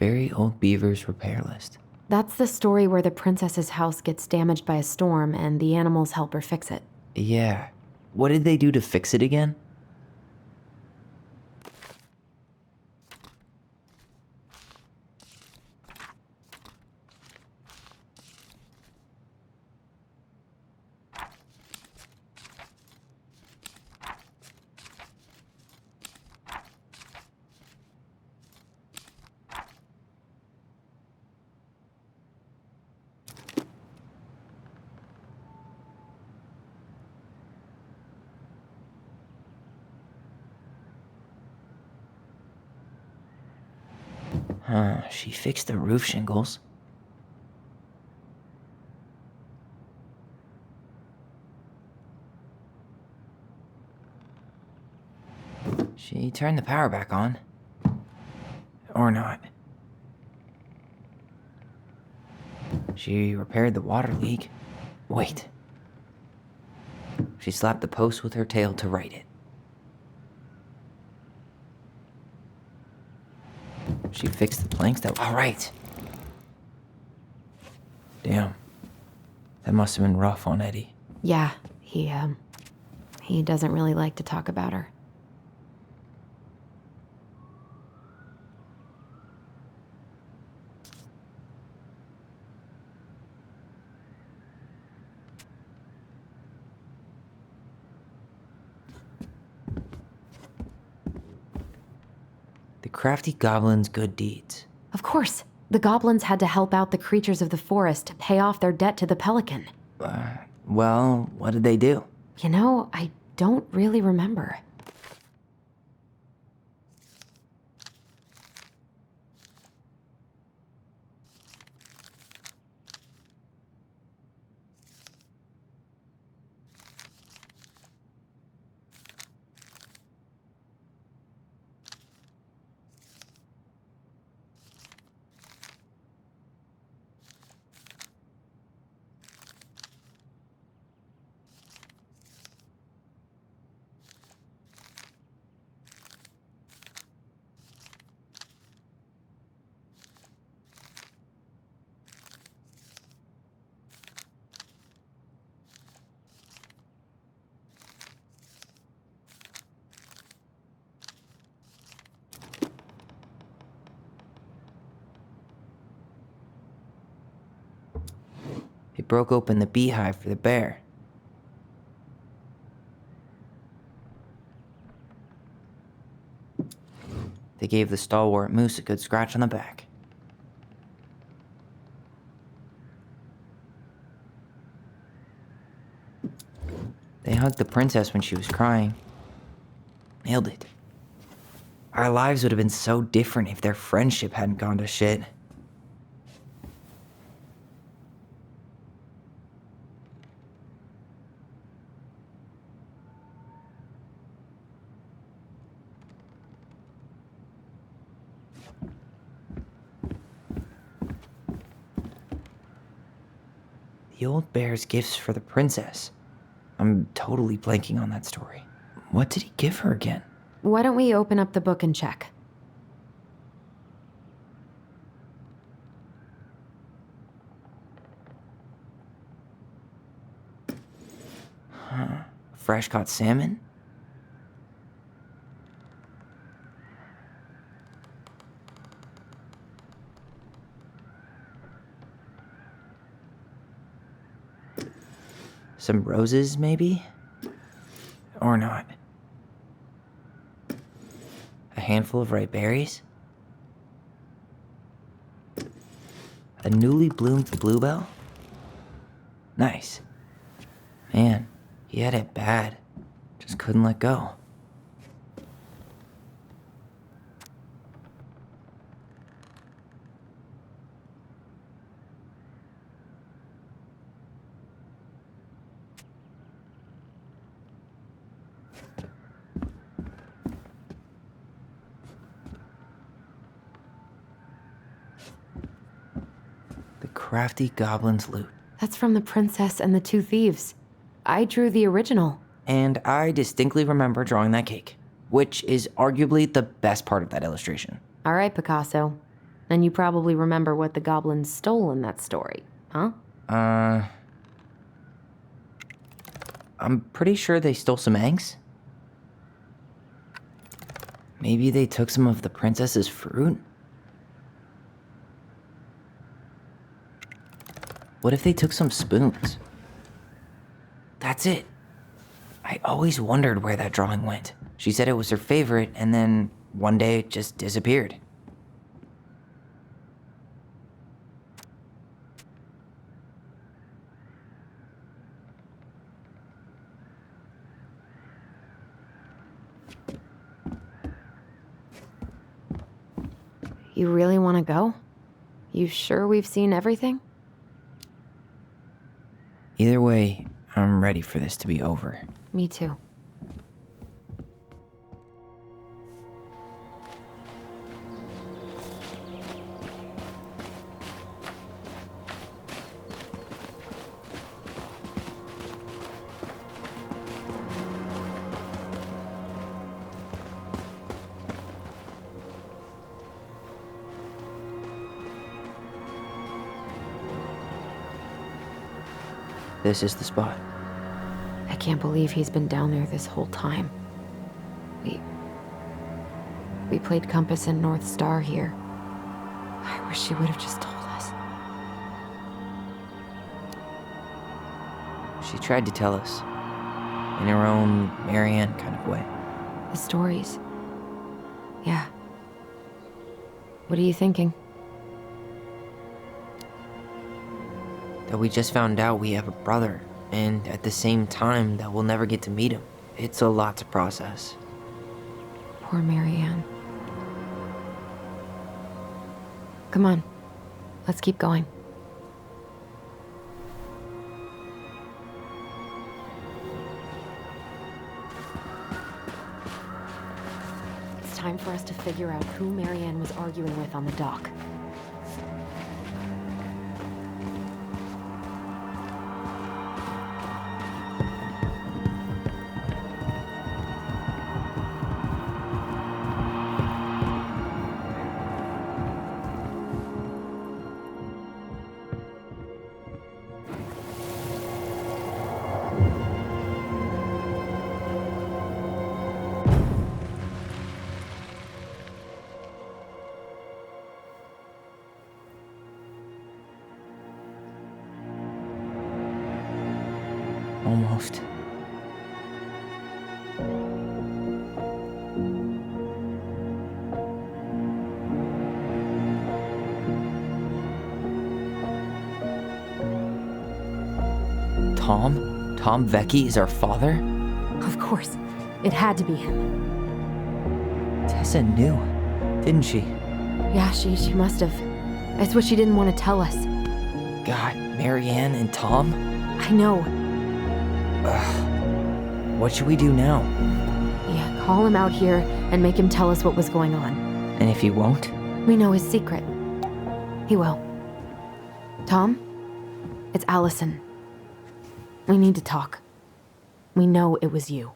Very old beaver's repair list. That's the story where the princess's house gets damaged by a storm and the animals help her fix it. Yeah. What did they do to fix it again? She fixed the roof shingles. She turned the power back on. Or not. She repaired the water leak. Wait. She slapped the post with her tail to right it. She fixed the planks that... All right. Damn. That must have been rough on Eddie. Yeah, he doesn't really like to talk about her. The crafty goblin's good deeds. Of course. The goblins had to help out the creatures of the forest to pay off their debt to the pelican. Well, what did they do? You know, I don't really remember. They broke open the beehive for the bear. They gave the stalwart moose a good scratch on the back. They hugged the princess when she was crying. Nailed it. Our lives would have been so different if their friendship hadn't gone to shit. The old bear's gifts for the princess. I'm totally blanking on that story. What did he give her again? Why don't we open up the book and check? Fresh caught salmon? Some roses, maybe? Or not. A handful of ripe berries? A newly bloomed bluebell? Nice. Man, he had it bad. Just couldn't let go. The crafty goblin's loot. That's from The Princess and the Two Thieves. I drew the original. And I distinctly remember drawing that cake, which is arguably the best part of that illustration. All right, Picasso. And you probably remember what the goblins stole in that story, huh? I'm pretty sure they stole some eggs. Maybe they took some of the princess's fruit? What if they took some spoons? That's it. I always wondered where that drawing went. She said it was her favorite, and then one day it just disappeared. You really want to go? You sure we've seen everything? Either way, I'm ready for this to be over. Me too. This is the spot. I can't believe he's been down there this whole time. We played Compass and North Star here. I wish she would have just told us. She tried to tell us. In her own Marianne kind of way. The stories. Yeah. What are you thinking? That we just found out we have a brother, and at the same time that we'll never get to meet him. It's a lot to process. Poor Marianne. Come on. Let's keep going. It's time for us to figure out who Marianne was arguing with on the dock. Almost. Tom? Tom Vecchi is our father? Of course. It had to be him. Tessa knew, didn't she? Yeah, she must have. That's what she didn't want to tell us. God, Marianne and Tom? I know. What should we do now? Yeah, call him out here and make him tell us what was going on. And if he won't? We know his secret. He will. Tom? It's Alyson. We need to talk. We know it was you.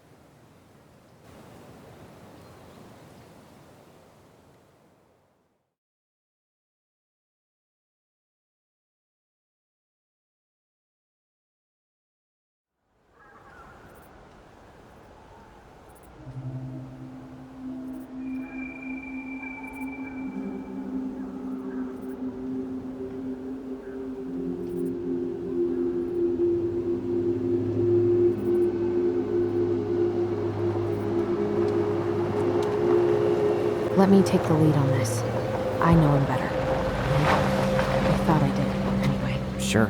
Let me take the lead on this. I know him better. I thought I did, anyway. Sure.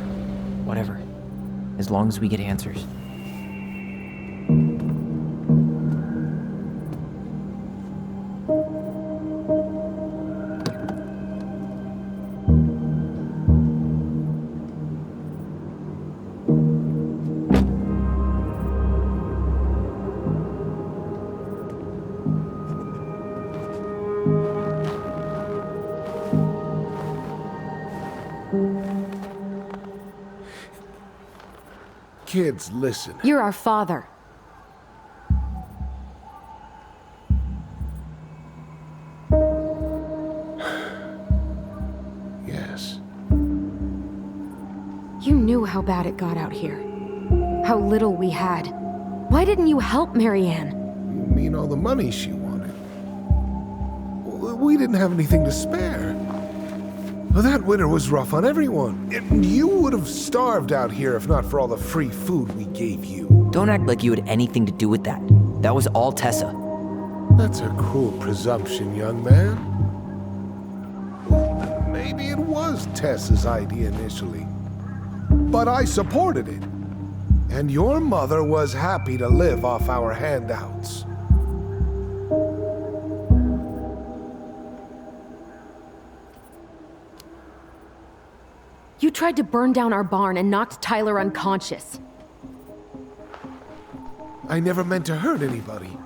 Whatever. As long as we get answers. Kids, listen. You're our father. bad it got out here. How little we had. Why didn't you help Marianne? You mean all the money she wanted? We didn't have anything to spare. Well, that winter was rough on everyone. You would have starved out here if not for all the free food we gave you. Don't act like you had anything to do with that. That was all Tessa. That's a cruel presumption, young man. Maybe it was Tessa's idea initially, but I supported it. And your mother was happy to live off our handouts. You tried to burn down our barn and knocked Tyler unconscious. I never meant to hurt anybody.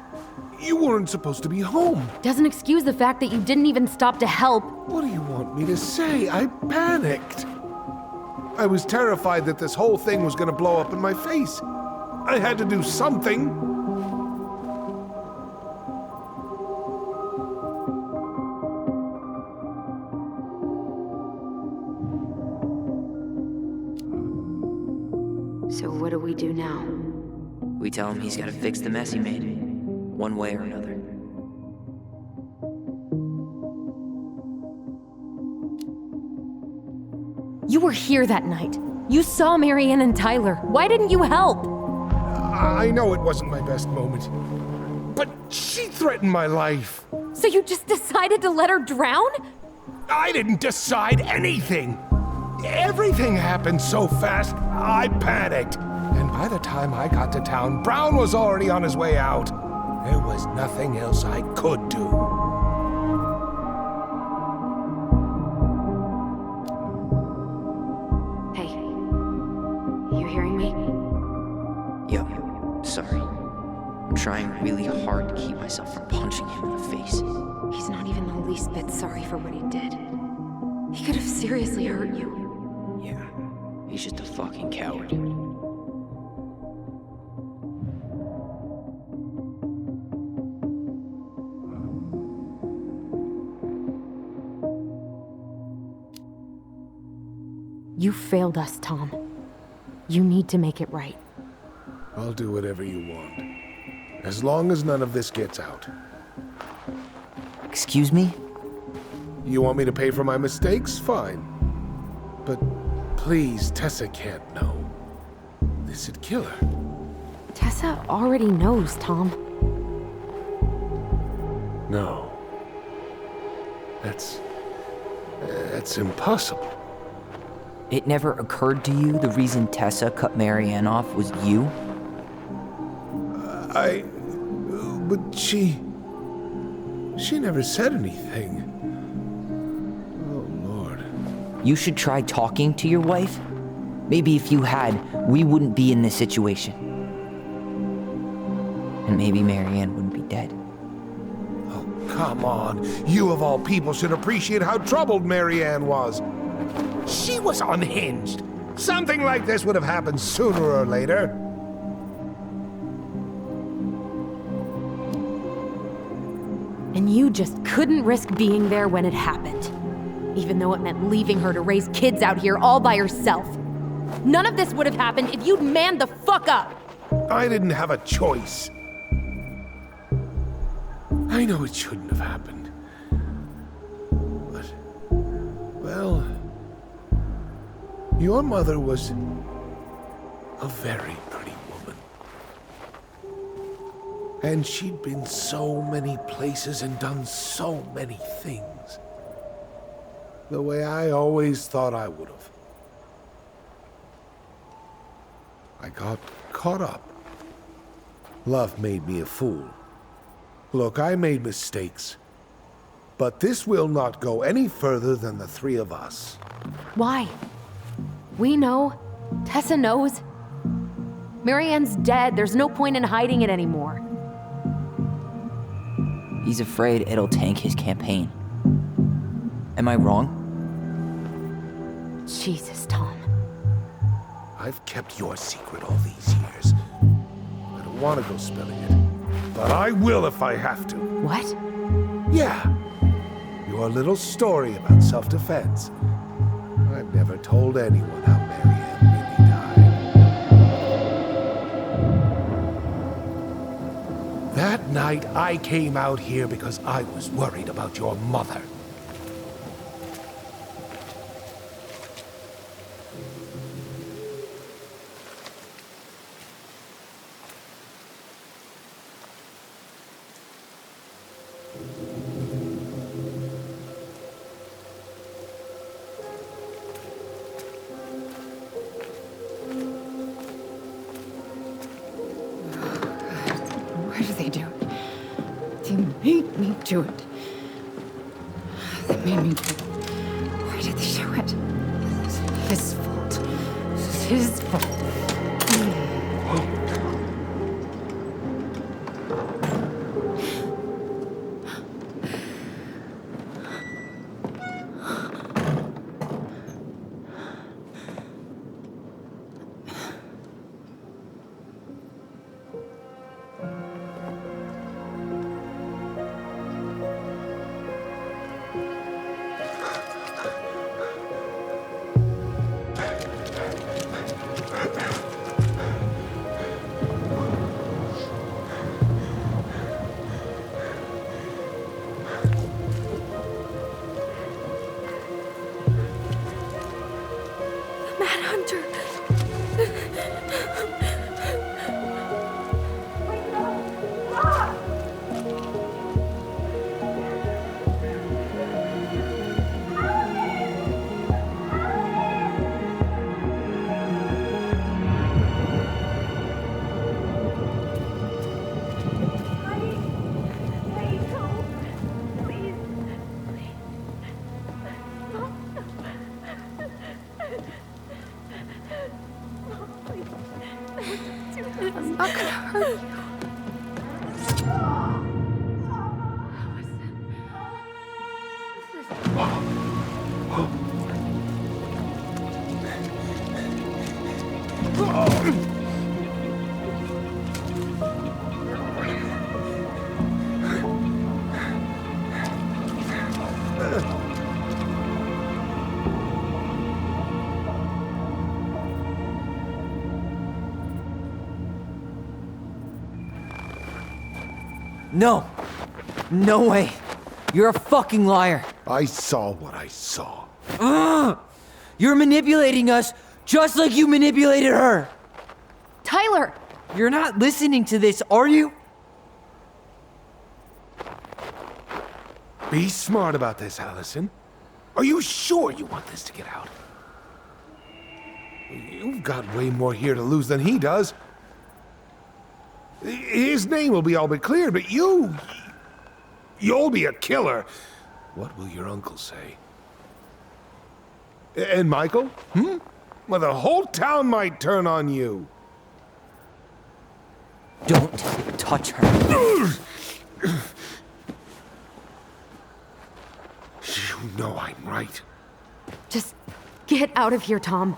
You weren't supposed to be home. Doesn't excuse the fact that you didn't even stop to help. What do you want me to say? I panicked. I was terrified that this whole thing was gonna blow up in my face. I had to do something. So what do we do now? We tell him he's gotta fix the mess he made, one way or another. You were here that night. You saw Marianne and Tyler. Why didn't you help? I know it wasn't my best moment, but she threatened my life. So you just decided to let her drown? I didn't decide anything. Everything happened so fast, I panicked. And by the time I got to town, Brown was already on his way out. There was nothing else I could do. Hey, you hearing me? Yo, sorry. I'm trying really hard to keep myself from punching him in the face. He's not even the least bit sorry for what he did. He could have seriously hurt you. Yeah, he's just a fucking coward. You failed us, Tom. You need to make it right. I'll do whatever you want. As long as none of this gets out. Excuse me? You want me to pay for my mistakes? Fine. But please, Tessa can't know. This'd kill her. Tessa already knows, Tom. No. That's impossible. It never occurred to you the reason Tessa cut Marianne off was you? But she never said anything. Oh, Lord. You should try talking to your wife. Maybe if you had, we wouldn't be in this situation. And maybe Marianne wouldn't be dead. Oh, come on. You of all people should appreciate how troubled Marianne was. She was unhinged. Something like this would have happened sooner or later. And you just couldn't risk being there when it happened. Even though it meant leaving her to raise kids out here all by herself. None of this would have happened if you'd manned the fuck up! I didn't have a choice. I know it shouldn't have happened. But, well, your mother was a very pretty woman. And she'd been so many places and done so many things. The way I always thought I would have. I got caught up. Love made me a fool. Look, I made mistakes. But this will not go any further than the three of us. Why? We know. Tessa knows. Marianne's dead. There's no point in hiding it anymore. He's afraid it'll tank his campaign. Am I wrong? Jesus, Tom. I've kept your secret all these years. I don't want to go spilling it, but I will if I have to. What? Yeah. Your little story about self-defense. I've never told anyone how Marianne really died. That night, I came out here because I was worried about your mother. Why do they do it? They made me do it. They made me do it. Why did they do it? It's his fault. It's his fault. I'm not gonna hurt you. No! No way! You're a fucking liar! I saw what I saw. Ugh! You're manipulating us just like you manipulated her! Tyler! You're not listening to this, are you? Be smart about this, Alyson. Are you sure you want this to get out? You've got way more here to lose than he does. His name will be all but cleared, but you'll be a killer. What will your uncle say? And Michael? Well, the whole town might turn on you. Don't touch her. You know I'm right. Just get out of here, Tom.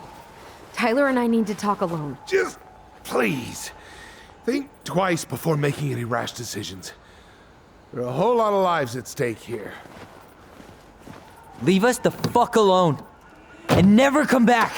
Tyler and I need to talk alone. Just please. Think twice before making any rash decisions. There are a whole lot of lives at stake here. Leave us the fuck alone. And never come back!